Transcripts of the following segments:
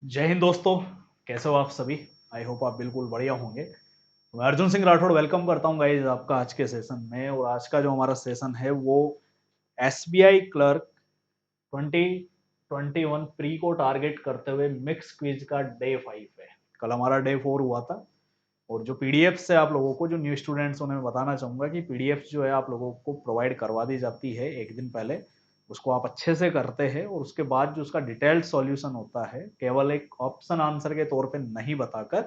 जय हिंद दोस्तों। कैसे हो आप सभी? आई होप आप बिल्कुल बढ़िया होंगे। मैं अर्जुन सिंह राठौड़ वेलकम करता हूं गाइज आपका आज के सेशन में। और आज का जो हमारा सेशन है वो एसबीआई क्लर्क 2021 प्री को टारगेट करते हुए मिक्स क्विज का डे 5 है। कल हमारा डे 4 हुआ था। और जो पीडीएफ से आप लोगों को, जो न्यू स्टूडेंट्स उन्हें मैं बताना चाहूंगा कि पीडीएफ जो है आप लोगों को प्रोवाइड करवा दी जाती है एक दिन पहले। उसको आप अच्छे से करते हैं और उसके बाद जो उसका डिटेल्ड सॉल्यूशन होता है, केवल एक ऑप्शन आंसर के तौर पे नहीं बताकर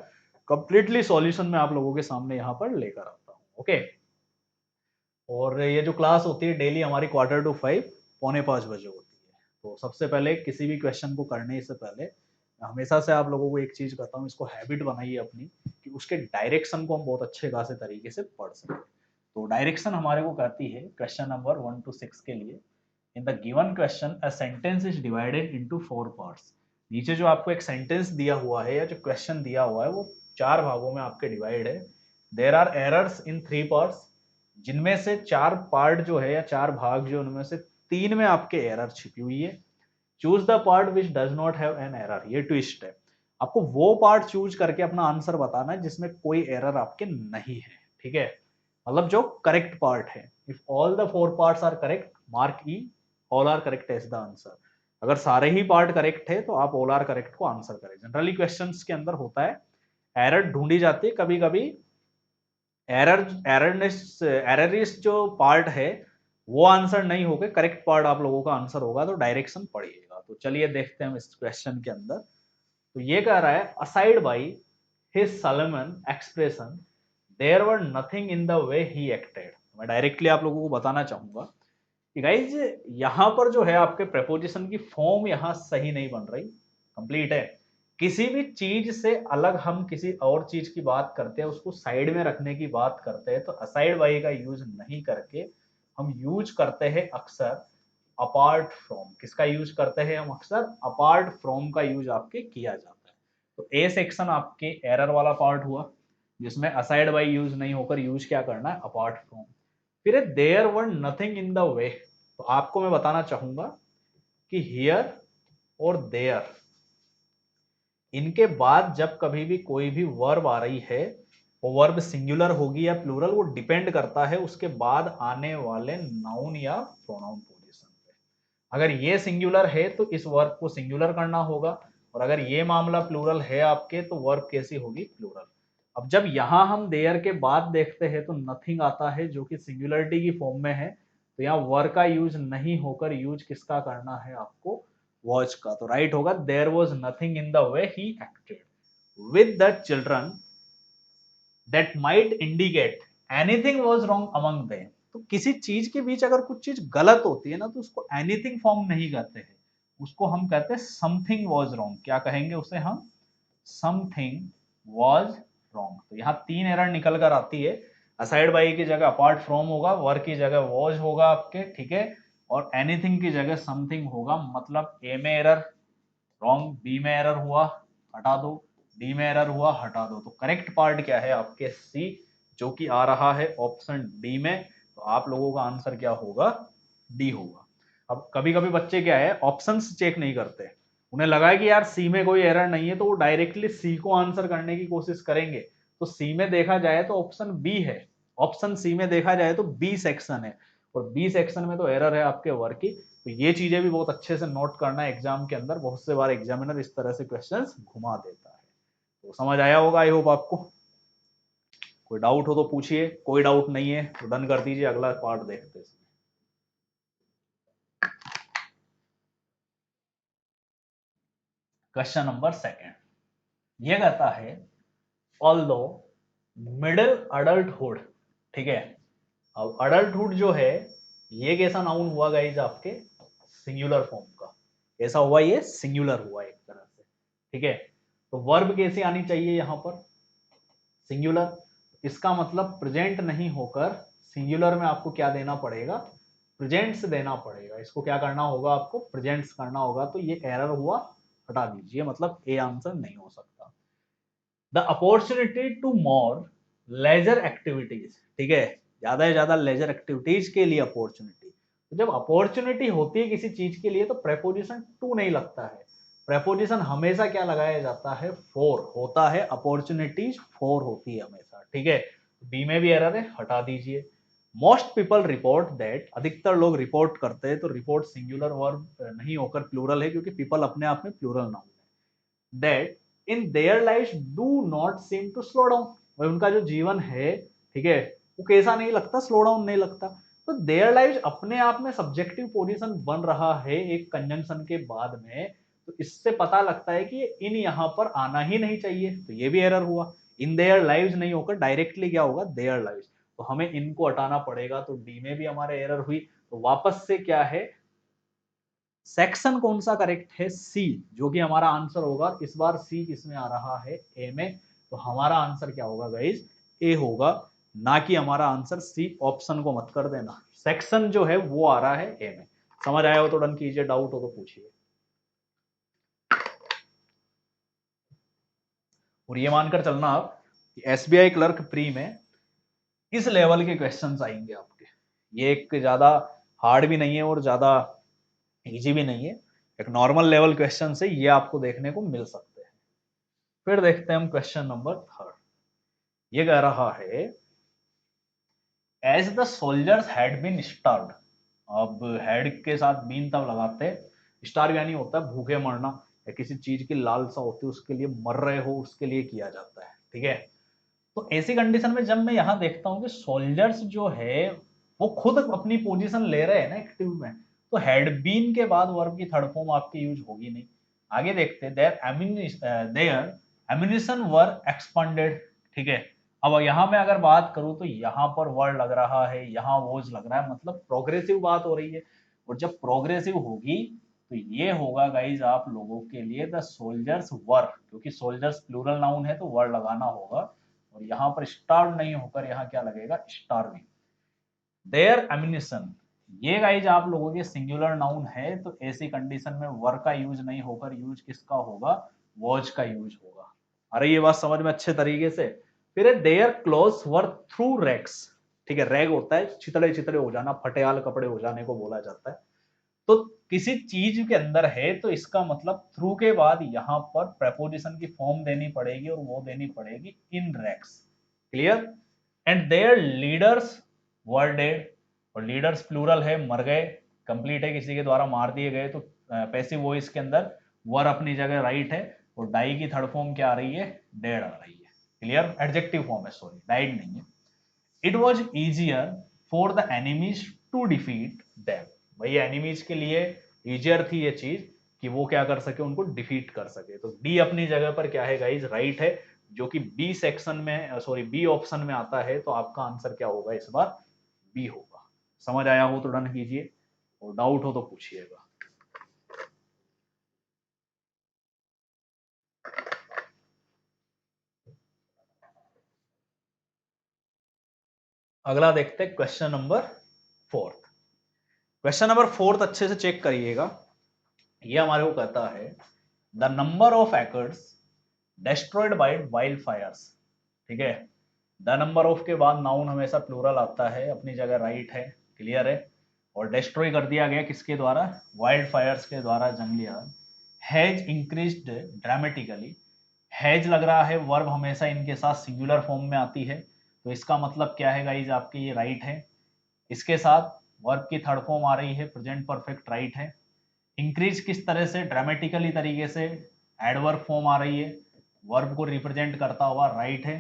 कंप्लीटली सॉल्यूशन में आप लोगों के सामने यहाँ पर लेकर आता हूँ। ओके। और ये जो क्लास होती है डेली हमारी 4:45 4:45 होती है। तो सबसे पहले किसी भी क्वेश्चन को करने से पहले मैं हमेशा से आप लोगों को एक चीज कहता हूँ, इसको हैबिट बनाइए अपनी, कि उसके डायरेक्शन को हम बहुत अच्छे खासे तरीके से पढ़ सकें। तो डायरेक्शन हमारे को कहती है क्वेश्चन नंबर 1 to 6 के लिए, in the given question a sentence is divided into 4 parts. नीचे जो आपको एक सेंटेंस दिया हुआ है या जो क्वेश्चन दिया हुआ है वो 4 भागों में आपके डिवाइड है। There are errors in 3 parts, जिनमें से 4 पार्ट जो है या 4 भाग जो, उनमें से 3 में आपके एरर छिपी हुई है। Choose the part which does not have an error, ये ट्विस्ट है। आपको वो पार्ट चूज करके अपना आंसर बताना है जिसमें कोई एरर आपके नहीं है। ठीक है, मतलब जो करेक्ट पार्ट है। If all the 4 parts are correct, mark E, all are correct as the answer. अगर सारे ही पार्ट करेक्ट है तो आप ऑल आर करेक्ट को आंसर करें। जनरली क्वेश्चंस के अंदर होता है, एरर ढूंढी जाती है कभी कभी। एररिस्ट जो पार्ट है वो आंसर नहीं होकर करेक्ट पार्ट आप लोगों का आंसर होगा। तो डायरेक्शन पढ़िएगा। तो चलिए देखते हैं हम इस क्वेश्चन के अंदर। तो ये कह रहा है, aside by his solemn expression there were nothing in the way he acted. मैं डायरेक्टली आप लोगों को बताना चाहूंगा कि गाइज यहाँ पर जो है आपके प्रेपोजिशन की फॉर्म यहाँ सही नहीं बन रही। कंप्लीट है। किसी भी चीज से अलग हम किसी और चीज की बात करते हैं, उसको साइड में रखने की बात करते हैं, तो असाइड बाई का यूज नहीं करके हम यूज करते हैं अक्सर अपार्ट फ्रॉम। किसका यूज करते हैं हम? अक्सर अपार्ट फ्रॉम का यूज आपके किया जाता है। तो ए सेक्शन आपके एरर वाला पार्ट हुआ, जिसमें असाइड बाई यूज नहीं होकर यूज क्या करना है? Apart from. फिर there were nothing in the way. तो आपको मैं बताना चाहूंगा कि हियर और देयर, इनके बाद जब कभी भी कोई भी वर्ब आ रही है, वो वर्ब सिंगुलर होगी या प्लूरल, वो डिपेंड करता है उसके बाद आने वाले नाउन या प्रोनाउन पोजीशन पे। अगर ये सिंगुलर है तो इस वर्ब को सिंगुलर करना होगा, और अगर ये मामला प्लूरल है आपके तो वर्ब कैसी होगी? प्लूरल। अब जब यहां हम देयर के बाद देखते हैं तो नथिंग आता है जो कि सिंगुलरिटी की फॉर्म में है। तो यहाँ वर का यूज नहीं होकर यूज किसका करना है आपको? वॉच का। तो राइट होगा, there was nothing in the way he acted with the children that might indicate anything was wrong among them. तो किसी चीज के बीच अगर कुछ चीज गलत होती है ना, तो उसको एनीथिंग फॉर्म नहीं कहते हैं, उसको हम कहते हैं समथिंग वॉज रॉन्ग। क्या कहेंगे उसे हम? Something was wrong. तो यहाँ 3 एरर निकल कर आती है। असाइड बाई की जगह अपार्ट फ्रॉम होगा, वर की जगह वॉज होगा आपके, ठीक है, और एनीथिंग की जगह समथिंग होगा। मतलब ए में एरर, रॉन्ग, बी में एरर हुआ, हटा दो, डी में एरर हुआ, हटा दो। तो करेक्ट पार्ट क्या है आपके? सी, जो कि आ रहा है ऑप्शन डी में। तो आप लोगों का आंसर क्या होगा? डी होगा। अब कभी कभी बच्चे क्या है, ऑप्शंस चेक नहीं करते। उन्हें लगा है कि यार सी में कोई एरर नहीं है, तो वो डायरेक्टली सी को आंसर करने की कोशिश करेंगे। तो सी में देखा जाए तो ऑप्शन बी है। ऑप्शन सी में देखा जाए तो बी सेक्शन है, और बी सेक्शन में तो एरर है आपके वर्क की। तो ये चीजें भी बहुत अच्छे से नोट करना है एग्जाम के अंदर। बहुत से बार एग्जामिनर इस तरह से क्वेश्चंस घुमा देता है। तो समझ आया होगा आई होप आपको। कोई डाउट हो तो पूछिए, कोई डाउट नहीं है तो डन कर दीजिए, अगला पार्ट देखते हैं। क्वेश्चन नंबर 2 ये कहता है, ऑल्दो मिडिल अडल्टहुड, ठीक है। अब अडल्टहुड जो है ये कैसा नाउन हुआ गाइज आपके? सिंगुलर फॉर्म का। कैसा हुआ? ये सिंगुलर हुआ एक तरह से, ठीक है। तो वर्ब कैसी आनी चाहिए यहाँ पर? सिंगुलर। इसका मतलब प्रेजेंट नहीं होकर सिंगुलर में आपको क्या देना पड़ेगा? प्रेजेंट्स देना पड़ेगा। इसको क्या करना होगा? आपको प्रेजेंट्स करना होगा। तो ये एरर हुआ, हटा दीजिए, मतलब ए आंसर नहीं हो सकता। The opportunity to more leisure activities, ठीक है, ज्यादा से ज्यादा लेजर एक्टिविटीज के लिए अपॉर्चुनिटी। तो जब अपॉर्चुनिटी होती है किसी चीज के लिए तो प्रेपोजिशन टू नहीं लगता है, प्रेपोजिशन हमेशा क्या लगाया जाता है, फॉर होता है, अपॉर्चुनिटीज फॉर होती है हमेशा, ठीक है। बी में भी एरर है, हटा दीजिए। मोस्ट पीपल रिपोर्ट दैट, अधिकतर लोग रिपोर्ट करते हैं, तो रिपोर्ट सिंगुलर वर्ब नहीं होकर प्लूरल है, क्योंकि पीपल अपने आप में प्लूरल नाउन है। That in their life do not seem to slow down, भाई उनका जो जीवन है, ठीक है, वो कैसा नहीं लगता, स्लो डाउन नहीं लगता। तो देयर लाइफ अपने आप में सब्जेक्टिव पोजीशन बन रहा है एक कंजंक्शन के बाद में, तो इससे पता लगता है कि इन यहाँ पर आना ही नहीं चाहिए, तो ये भी एरर हुआ। इन देयर लाइव्स नहीं होकर डायरेक्टली क्या होगा, देयर लाइव्स, तो हमें इनको हटाना पड़ेगा, तो डी में भी हमारे एरर हुई। तो वापस से क्या है, सेक्शन कौन सा करेक्ट है, सी, जो कि हमारा आंसर होगा। इस बार सी किसमें आ रहा है, ए में, तो हमारा आंसर क्या होगा गाइज, ए होगा, ना कि हमारा आंसर सी। ऑप्शन को मत कर देना, सेक्शन जो है वो आ रहा है ए में। समझ आया हो तो डन कीजिए, डाउट हो तो पूछिए। और ये मानकर चलना आप कि एसबीआई क्लर्क प्री में इस लेवल के क्वेश्चंस आएंगे आपके, ये एक ज्यादा हार्ड भी नहीं है और ज्यादा इजी भी नहीं है, एक नॉर्मल लेवल क्वेश्चन से ये आपको देखने को मिल सकते हैं। फिर देखते हैं हम क्वेश्चन नंबर थर्ड। ये कह रहा है as the soldiers had been starved, अब हेड के साथ बीन तब लगाते हैं, स्टार्व यानी होता है भूखे मरना, या किसी चीज की लालसा होती है उसके लिए मर रहे हो, उसके लिए किया जाता है, ठीक है। तो ऐसी कंडीशन में जब मैं यहाँ देखता हूँ कि सोल्जर्स जो है वो खुद अपनी पोजीशन ले रहे हैं ना एक्टिव में, तो हैड बीन के बाद वर्ब की थर्ड फॉर्म आपकी यूज होगी नहीं। आगे देखते हैं, देयर एम्यूनिशन वर एक्सपांडेड, ठीक है। अब यहाँ मैं अगर बात करूं तो यहाँ पर वर्ड लग रहा है, यहाँ वॉज लग रहा है, मतलब प्रोग्रेसिव बात हो रही है। और जब प्रोग्रेसिव होगी तो ये होगा गाइज आप लोगों के लिए द सोल्जर्स वर, क्योंकि सोल्जर्स प्लूरल नाउन है तो वर्ड लगाना होगा। और यहाँ पर स्टार्व नहीं होकर यहाँ क्या लगेगा, स्टार्विंग। देयर एम्यूनिशन, ये गाइज आप लोगों के सिंगुलर नाउन है, तो ऐसी कंडीशन में वर का यूज नहीं होकर यूज किसका होगा, वॉज का यूज होगा। अरे ये बात समझ में अच्छे तरीके से। फिर their clothes were through rags, ठीक है, रैग होता है चितड़े चितड़े हो जाना, फटेयाल कपड़े हो जाने को बोला जाता है। तो किसी चीज के अंदर है तो इसका मतलब थ्रू के बाद यहाँ पर प्रेपोजिशन की फॉर्म देनी पड़ेगी, और वो देनी पड़ेगी in racks, clear. And their leaders were dead, और लीडर्स प्लूरल है, मर गए, कंप्लीट है, किसी के द्वारा मार दिए गए, तो पैसिव वॉइस के अंदर वर अपनी जगह राइट है, और डाई की थर्ड फॉर्म क्या आ रही है, डेड आ रही है, क्लियर, एडजेक्टिव फॉर्म है, सॉरी डाइड नहीं है। It was easier for the enemies to defeat them, भाई एनिमीज के लिए ईजियर थी ये चीज कि वो क्या कर सके, उनको डिफीट कर सके, तो डी अपनी जगह पर क्या है गाइज, राइट है, जो कि बी सेक्शन में, सॉरी बी ऑप्शन में आता है, तो आपका आंसर क्या होगा इस बार, बी होगा। समझ आया हो तो डन कीजिए, और डाउट हो तो पूछिएगा। अगला देखते हैं question number fourth. Question number fourth अच्छे से चेक करिएगा। ये हमारे को कहता है the number of acres destroyed by wildfires, ठीक है। द नंबर ऑफ के बाद नाउन हमेशा प्लूरल आता है, अपनी जगह राइट है, क्लियर है। और डिस्ट्रॉय कर दिया गया किसके द्वारा, वाइल्ड फायर्स के द्वारा, जंगली आग। हैज इंक्रीज्ड ड्रामेटिकली, हैज लग रहा है, वर्ब हमेशा इनके साथ सिंगुलर फॉर्म में आती है, तो इसका मतलब क्या है गाइज आपके, ये राइट है। इसके साथ वर्ब की थर्ड फॉर्म आ रही है, प्रेजेंट परफेक्ट, राइट है। इंक्रीज किस तरह से, ड्रामेटिकली तरीके से, एडवर्ब फॉर्म आ रही है, वर्ब को रिप्रेजेंट करता हुआ, राइट है।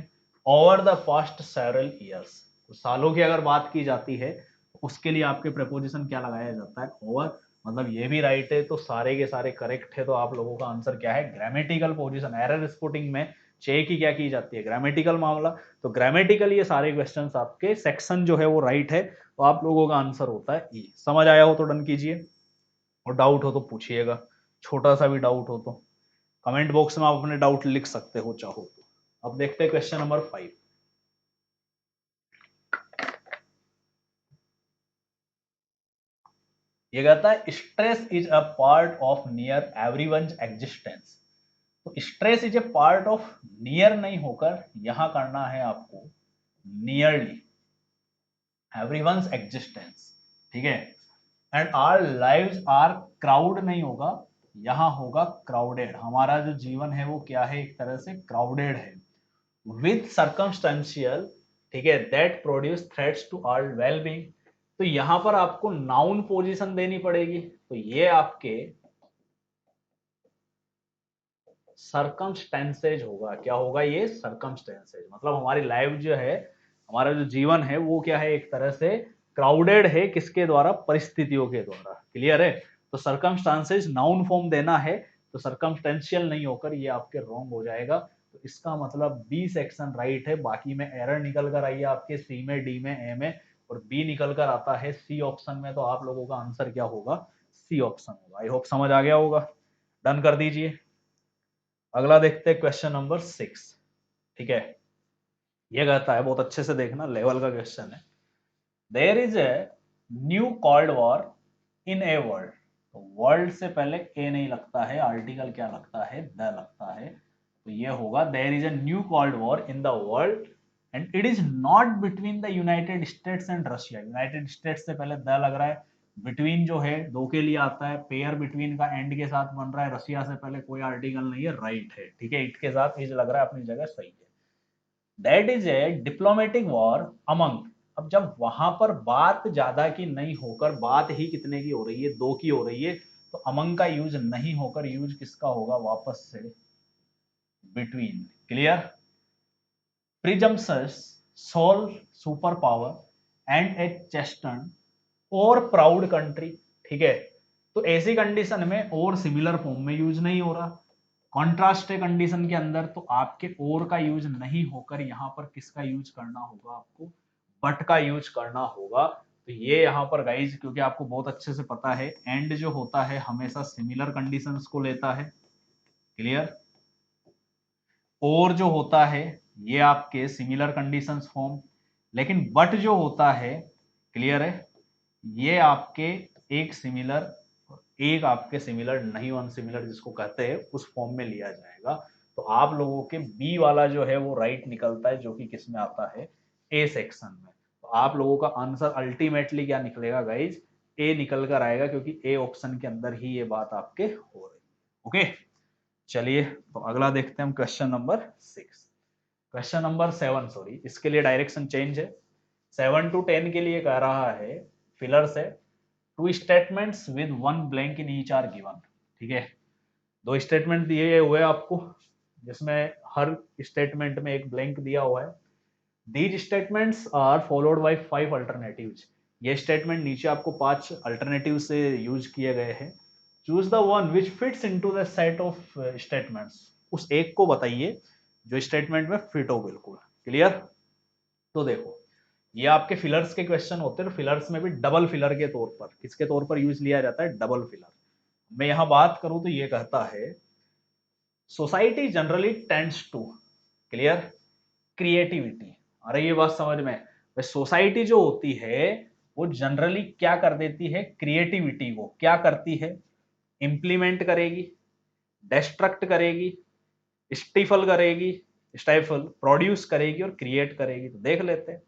Over the past several years, तो सालों की अगर बात की जाती है तो उसके लिए आपके प्रपोजिशन क्या लगाया जाता है, ओवर, मतलब ये भी राइट है, तो सारे के सारे करेक्ट है। तो आप लोगों का आंसर क्या है, ग्रामेटिकल पोजीशन, एरर स्पॉटिंग में चेक की क्या की जाती है, ग्रामेटिकल मामला, तो ग्रामेटिकल ये सारे क्वेश्चंस आपके सेक्शन जो है वो राइट है, तो आप लोगों का आंसर होता है ई। समझ आया हो तो डन कीजिए, और डाउट हो तो पूछिएगा, छोटा सा भी डाउट हो तो कमेंट बॉक्स में आप अपने डाउट लिख सकते हो चाहो तो। अब देखते हैं क्वेश्चन नंबर 5। ये कहता है stress is a part of near everyone's existence, तो stress is a part of near नहीं होकर यहां करना है आपको नियरली एवरीवन्स एग्जिस्टेंस, ठीक है। And our lives are crowd नहीं होगा, यहाँ होगा क्राउडेड। हमारा जो जीवन है वो क्या है, एक तरह से क्राउडेड है विथ सर्कमस्टेंशियल, ठीक है, that produce threats to our wellbeing. तो यहां पर आपको नाउन पोजीशन देनी पड़ेगी, तो ये आपके सर्कमस्टेंसेज होगा। क्या होगा ये, सर्कमस्टेंसेज। मतलब हमारी लाइफ जो है, हमारा जो जीवन है वो क्या है, एक तरह से क्राउडेड है, किसके द्वारा, परिस्थितियों के द्वारा। क्लियर है। तो सर्कमस्टांसेज नाउन फॉर्म देना है, तो सर्कमस्टेंशियल नहीं होकर ये आपके रॉन्ग हो जाएगा। तो इसका मतलब बी सेक्शन राइट है। बाकी में एरर निकल कर आई है आपके सी में, डी में, ए में, और बी निकल कर आता है सी ऑप्शन में। तो आप लोगों का आंसर क्या होगा, सी ऑप्शन होगा। आई होप समझ आ गया होगा। डन कर दीजिए। अगला देखते हैं क्वेश्चन नंबर 6। ठीक है, ये कहता है, बहुत अच्छे से देखना, लेवल का क्वेश्चन है। There is a new cold war in a world. तो वर्ल्ड से पहले ए नहीं लगता है, आर्टिकल क्या लगता है, द लगता है। तो ये होगा there is a new cold war in the world and it is not between the United States and Russia. United States से पहले द लग रहा है, बिटवीन जो है दो के लिए आता है, पेयर बिटवीन का एंड के साथ बन रहा है, रशिया से पहले कोई आर्टिकल नहीं है, राइट है। ठीक है, इट के साथ इज लग रहा है, अपनी जगह सही है। That is a diplomatic war among. अब जब वहां पर बात ज्यादा की नहीं होकर बात ही कितने की हो रही है, दो की हो रही है, तो अमंग का यूज नहीं होकर यूज किसका होगा, वापस से between. Clear. Presumes soul super power and a चेस्टन और प्राउड कंट्री। ठीक है, तो ऐसी कंडीशन में और सिमिलर फॉर्म में यूज नहीं हो रहा, कॉन्ट्रास्ट है कंडीशन के अंदर, तो आपके और का यूज नहीं होकर यहां पर किसका यूज करना होगा, आपको बट का यूज करना होगा। तो ये यहाँ पर गाइज, क्योंकि आपको बहुत अच्छे से पता है एंड जो होता है हमेशा सिमिलर कंडीशंस को लेता है। क्लियर। और जो होता है ये आपके सिमिलर कंडीशंस फॉर्म, लेकिन बट जो होता है, क्लियर है, ये आपके एक सिमिलर, एक आपके सिमिलर नहीं, अनसिमिलर जिसको कहते हैं, उस फॉर्म में लिया जाएगा। तो आप लोगों के बी वाला जो है वो राइट निकलता है, जो कि किस में आता है, ए सेक्शन में। तो आप लोगों का आंसर अल्टीमेटली क्या निकलेगा गाइज, ए निकल कर आएगा, क्योंकि ए ऑप्शन के अंदर ही ये बात आपके हो रही है। ओके, चलिए तो अगला देखते हैं हम, question number 6। Question number 7, sorry, इसके लिए डायरेक्शन चेंज है। 7 to 10 के लिए कह रहा है, फिलर से, two statements with one blank in each are given. ठीक है, दो स्टेटमेंट दिए हुए आपको, जिसमें हर स्टेटमेंट में एक ब्लैंक दिया हुआ है। These statements are followed by 5 alternatives. ये स्टेटमेंट नीचे आपको 5 अल्टरनेटिव से यूज किए गए हैं। Choose the one which fits into the set of statements. उस एक को बताइए जो स्टेटमेंट में फिट हो बिल्कुल। क्लियर। तो देखो, ये आपके फिलर्स के क्वेश्चन होते हैं, फिलर्स में भी डबल फिलर के तौर पर, किसके तौर पर यूज लिया जाता है, डबल फिलर। मैं यहां बात करूं तो ये कहता है, society generally tends to, clear, creativity. अरे ये बात समझ में, सोसाइटी जो होती है वो जनरली क्या कर देती है, क्रिएटिविटी को क्या करती है, इंप्लीमेंट करेगी, डिस्ट्रक्ट करेगी, स्टिफल करेगी, स्टाइफल प्रोड्यूस करेगी और क्रिएट करेगी। तो देख लेते हैं।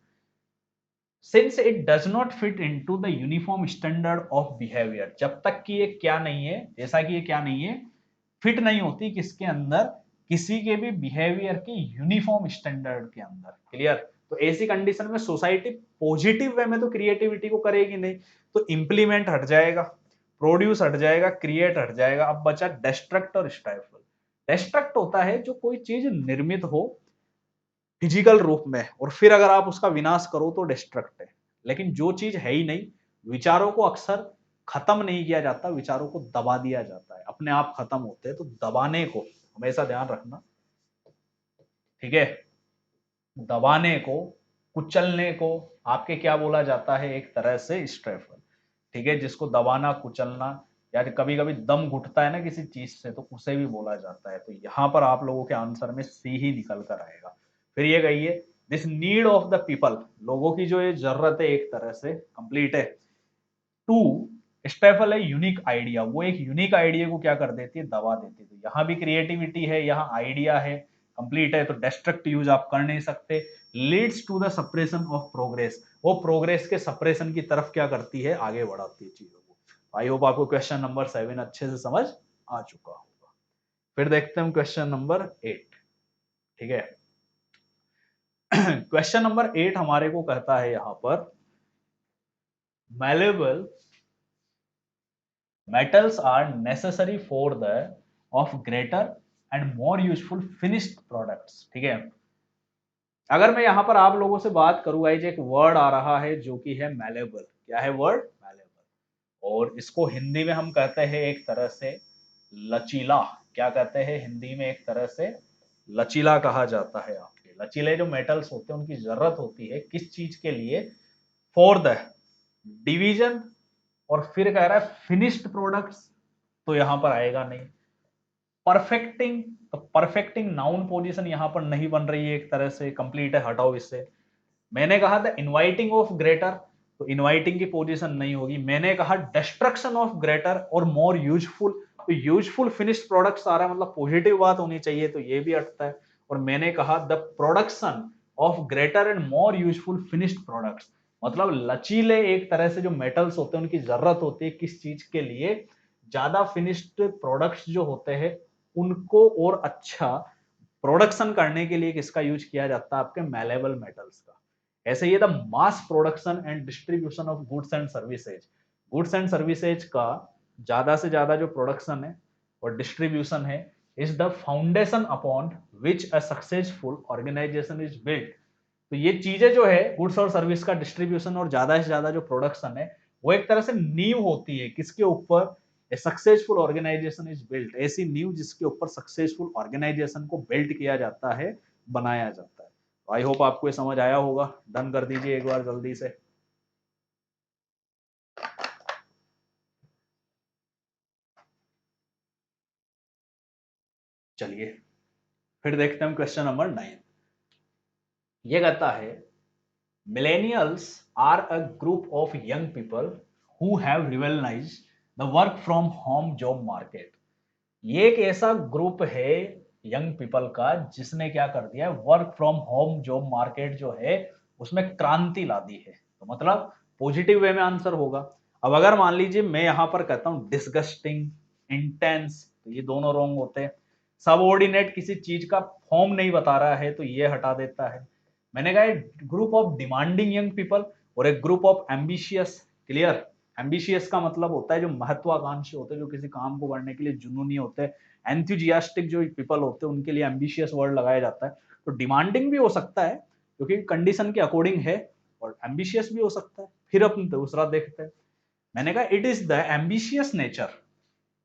Since it does not fit into the uniform standard of behaviour, जब तक कि ये क्या नहीं है, जैसा कि ये क्या नहीं है, फिट नहीं होती किसके अंदर, किसी के भी बिहेवियर के यूनिफॉर्म स्टैंडर्ड के अंदर। क्लियर। तो ऐसी कंडीशन में सोसाइटी पॉजिटिव वे में तो क्रिएटिविटी को करेगी नहीं, तो इंप्लीमेंट हट जाएगा, प्रोड्यूस हट जाएगा, क्रिएट हट जाएगा। अब बचा डिस्ट्रक्ट और स्टाइफल। डिस्ट्रक्ट होता है जो कोई चीज निर्मित हो फिजिकल रूप में, और फिर अगर आप उसका विनाश करो तो डिस्ट्रक्ट है। लेकिन जो चीज है ही नहीं, विचारों को अक्सर खत्म नहीं किया जाता, विचारों को दबा दिया जाता है, अपने आप खत्म होते हैं। तो दबाने को हमेशा ध्यान रखना। ठीक है, दबाने को, कुचलने को आपके क्या बोला जाता है, एक तरह से स्ट्रेफल। ठीक है, जिसको दबाना, कुचलना, या कभी कभी दम घुटता है ना किसी चीज से, तो उसे भी बोला जाता है। तो यहां पर आप लोगों के आंसर में सी ही निकल कर आएगा। फिर ये कहिए, this need of the people, लोगों की जो ये जरूरत है एक तरह से कंप्लीट है, टू स्टेफल है यूनिक आइडिया, वो एक यूनिक आइडिया को क्या कर देती है, दबा देती है। तो यहाँ भी क्रिएटिविटी है, यहाँ आइडिया है, कंप्लीट है, तो डिस्ट्रक्ट यूज आप कर नहीं सकते। Leads to the suppression of progress, वो प्रोग्रेस के सप्रेशन की तरफ क्या करती है, आगे बढ़ाती है चीजों को। आई होप आपको क्वेश्चन नंबर 7 अच्छे से समझ आ चुका होगा। फिर देखते हैं क्वेश्चन नंबर 8। ठीक है, क्वेश्चन नंबर 8 हमारे को कहता है यहां पर malleable metals are necessary for the of greater and more useful finished products। ठीक है, अगर मैं यहां पर आप लोगों से बात करूं गाइस, एक वर्ड आ रहा है जो कि है malleable। क्या है वर्ड? malleable। और इसको हिंदी में हम कहते हैं एक तरह से लचीला। क्या कहते हैं हिंदी में? एक तरह से लचीला कहा जाता है। आपके लचीले जो मेटल्स होते हैं उनकी जरूरत होती है किस चीज के लिए? फॉर द डिवीजन, और फिर कह रहा है फिनिश्ड प्रोडक्ट्स, तो यहां पर आएगा नहीं। परफेक्टिंग, तो परफेक्टिंग नाउन पोजीशन यहां पर नहीं बन रही है, एक तरह से कंप्लीट है, हटाओ इससे। मैंने कहा था इनवाइटिंग ऑफ ग्रेटर, तो इनवाइटिंग की पोजीशन नहीं होगी। मैंने कहा डिस्ट्रक्शन ऑफ ग्रेटर और मोर यूजफुल, तो यूजफुल फिनिश्ड प्रोडक्ट्स आ रहा है, मतलब पॉजिटिव बात होनी चाहिए, तो ये भी अटता है। और मैंने कहा the production of greater and more useful finished products, मतलब लचीले एक तरह से जो मेटल्स होते हैं उनकी जरूरत होती है किस चीज के लिए? ज्यादा फिनिश्ड प्रोडक्ट्स जो होते हैं उनको और अच्छा प्रोडक्शन करने के लिए किसका यूज किया जाता है? आपके मैलेबल मेटल्स का। ऐसे ये the mass production and distribution of goods and services, goods and services का ज्यादा से ज्यादा जो प्रोडक्शन है और डिस्ट्रीब्यूशन है is the foundation upon which a successful organisation is built. तो ये चीजें जो है गुड्स और सर्विस का डिस्ट्रीब्यूशन और ज्यादा से ज्यादा जो प्रोडक्शन है वो एक तरह से नींव होती है किसके ऊपर? A successful organisation is built, ऐसी नींव जिसके ऊपर सक्सेसफुल ऑर्गेनाइजेशन को बिल्ड किया जाता है, बनाया जाता है। आई होप आपको ये समझ आया होगा। डन कर दीजिए एक बार जल्दी से। चलिए फिर देखते हैं क्वेश्चन नंबर 9। ये कहता है millennials are a group of young people who have revolutionised the work from home job market. ये एक ऐसा ग्रुप है यंग पीपल का जिसने क्या कर दिया है? Work from home job market जो है उसमें क्रांति ला दी है। तो मतलब पॉजिटिव वे में आंसर होगा। अब अगर मान लीजिए मैं यहां पर कहता हूं डिस्गस्टिंग, इंटेंस, तो ये दोनों रॉन्ग होते हैं। सबऑर्डिनेट किसी चीज का फॉर्म नहीं बता रहा है तो ये हटा देता है। मैंने कहा group of demanding young people और एक group of ambitious. Clear? Ambitious का मतलब होता है जो महत्वाकांक्षी होते हैं, जो किसी काम को करने के लिए जुनूनी होते हैं। एंथुजियास्टिक जो पीपल होते हैं उनके लिए एम्बिशियस वर्ड लगाया जाता है। तो डिमांडिंग भी हो सकता है क्योंकि कंडीशन के अकॉर्डिंग है, और एम्बिशियस भी हो सकता है। फिर अपन दूसरा देखते हैं। मैंने कहा it is the ambitious nature,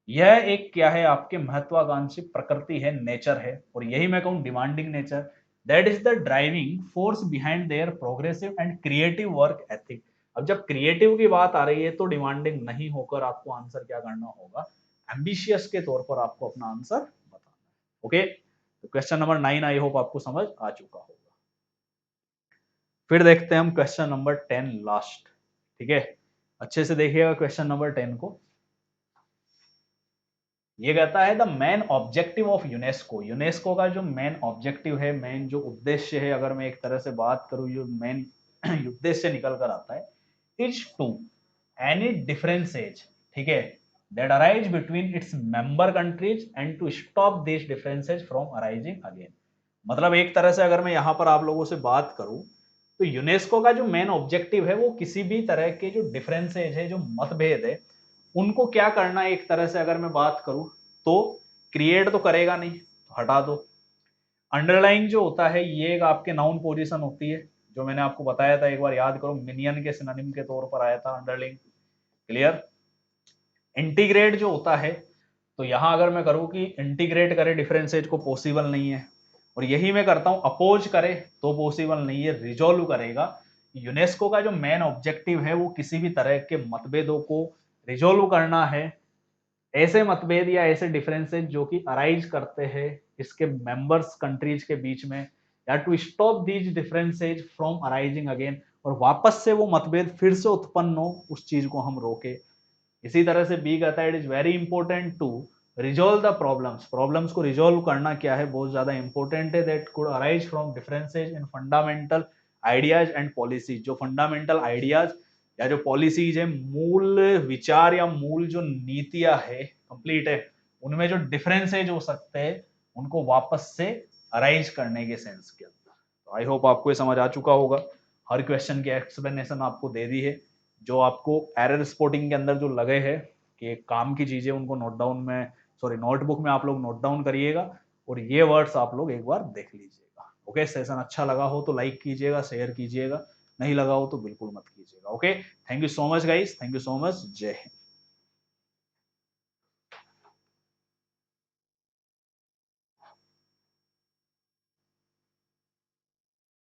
यह एक क्या है? आपके महत्वाकांक्षी प्रकृति है, नेचर है, और यही मैं कहूँ demanding nature, that is the driving force behind there progressive and creative work ethic. अब जब क्रिएटिव की बात आ रही है तो डिमांडिंग नहीं होकर आपको आंसर क्या करना होगा? एम्बिशियस के तौर पर आपको अपना आंसर बताना है। ओके, तो क्वेश्चन नंबर 9 आई होप आपको समझ आ चुका होगा। फिर देखते हैं हम क्वेश्चन नंबर 10 लास्ट। ठीक है, अच्छे से देखिएगा क्वेश्चन नंबर 10 को। ये कहता है the main objective of UNESCO. UNESCO का जो मेन ऑब्जेक्टिव है, मेन जो उद्देश्य है, अगर मैं एक तरह से बात करूं जो मेन उद्देश्य निकल कर आता है, इज टू एनी डिफरेंसेज, ठीक है, that arise between its member countries and to stop this differences from arising again. मतलब एक तरह से अगर मैं यहां पर आप लोगों से बात करूं तो यूनेस्को का जो मेन ऑब्जेक्टिव है वो किसी भी तरह के जो डिफरेंसेज है, जो मतभेद है, उनको क्या करना है? एक तरह से अगर मैं बात करूं तो क्रिएट तो करेगा नहीं, तो हटा दो। अंडरलाइन जो होता है ये एक आपके नाउन पोजीशन होती है, जो मैंने आपको बताया था, एक बार याद करो, मिनियन के सिनोनिम के तौर पर आया था अंडरलाइन। क्लियर? इंटीग्रेट जो होता है, तो यहां अगर मैं करूं कि इंटीग्रेट करे डिफरेंसेज को, पॉसिबल नहीं है। और यही मैं करता हूं अपोज करे तो पॉसिबल नहीं है, रिजोल्व करेगा। यूनेस्को का जो मेन ऑब्जेक्टिव है वो किसी भी तरह के मतभेदों को रिजोल्व करना है। ऐसे मतभेद या ऐसे डिफरेंसेस जो कि अराइज करते हैं इसके मेंबर्स कंट्रीज के बीच में, या to stop these differences from arising again, और वापस से वो मतभेद फिर से उत्पन्न हो, उस चीज को हम रोके। इसी तरह से बी कहता है it is very important to resolve the problems. Problems को रिजोल्व करना क्या है? बहुत ज्यादा इंपॉर्टेंट है। That could arise from differences in fundamental ideas and policies. जो फंडामेंटल आइडियाज या जो पॉलिसीज है, मूल विचार या मूल जो नीतियां है, कंप्लीट है, उनमें जो डिफरेंसेज हो सकते हैं उनको वापस से अराइज करने के सेंस के अंदर। तो आई होप आपको ये समझ आ चुका होगा। हर क्वेश्चन की एक्सप्लेनेशन आपको दे दी है। जो आपको एरर स्पॉटिंग के अंदर जो लगे हैं कि काम की चीजें उनको नोट डाउन में, सॉरी नोटबुक में आप लोग नोट डाउन करिएगा और ये वर्ड्स आप लोग एक बार देख लीजिएगा। ओके, सेशन अच्छा लगा हो तो लाइक कीजिएगा, शेयर कीजिएगा, नहीं लगा हो तो बिल्कुल मत कीजिएगा। Okay, thank you so much guys, thank you so much, जय हिंद।